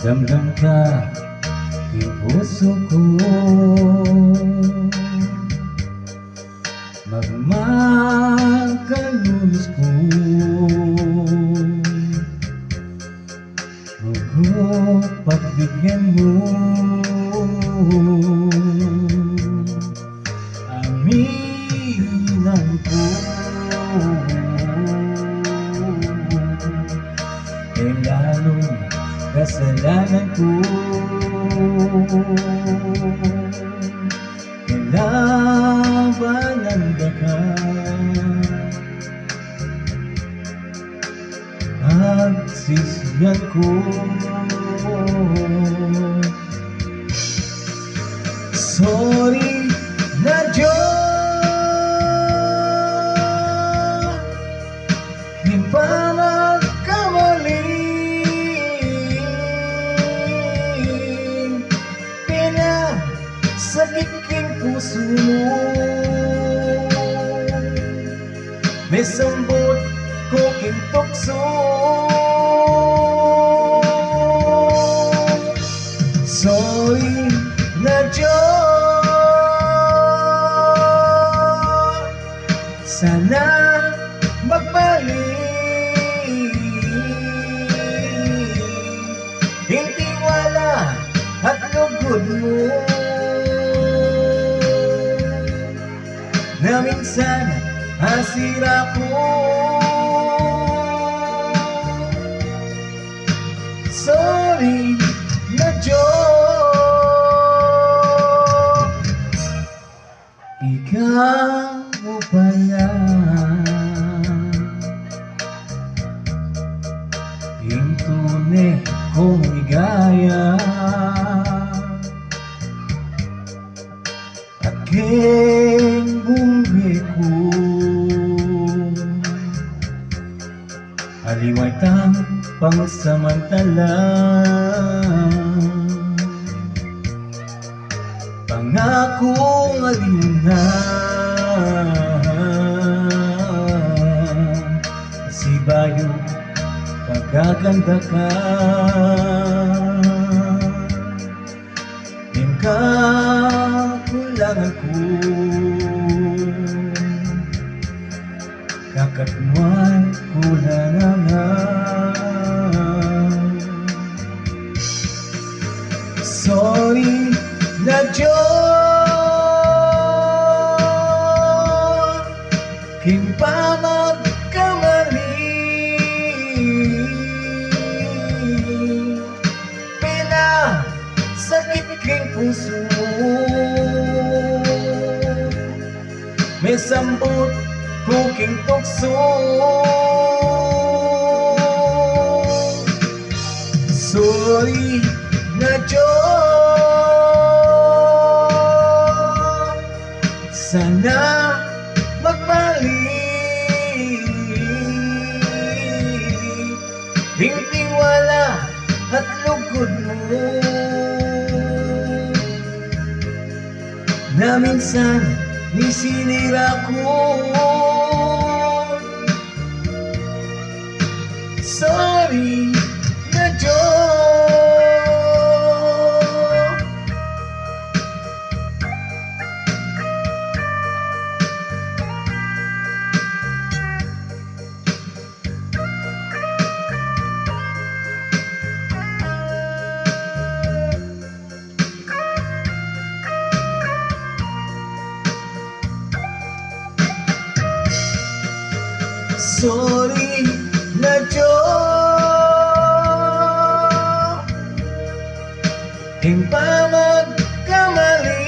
Damdam ka yung puso ko, magmakalunos ko. Rugo pagbigyan mo, aminan ko. Lalong kasalanan ko, kailangan ka pagsisiyan ko. Sorry na Diyos, di ba nagkamali? Pinasakit king puso mo, may sambot ko king tukso. Sorry na Diyos, sana magbalik. Hindi wala at lugod mo na minsan asira ko. Sorry na Diyos, ikaw mo pala yung tunay kong ligaya at king buhay ko. Aliway tang pangsamantala, pangakong alina, sibayo pagkaganda ka. Yung kakulangan ko, kakatmuan kulang na nga. Sorry na Diyos, king pa magkamali. Pinasakit king puso mo, may sambot ko king tukso. Sorry na Diyos, sana magbalik. Hindi wala at lugod mo na minsan nisinira ko. Sorry na Diyos. Sorry na Diyos, king pa magkamali.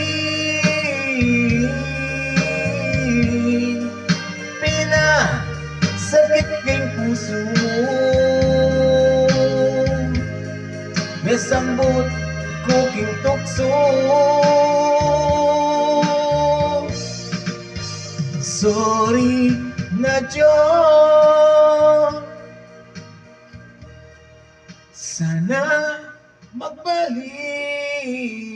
Pinasakit king puso mo, may sambot ko king tukso. Sorry na Diyos, sana magbalik.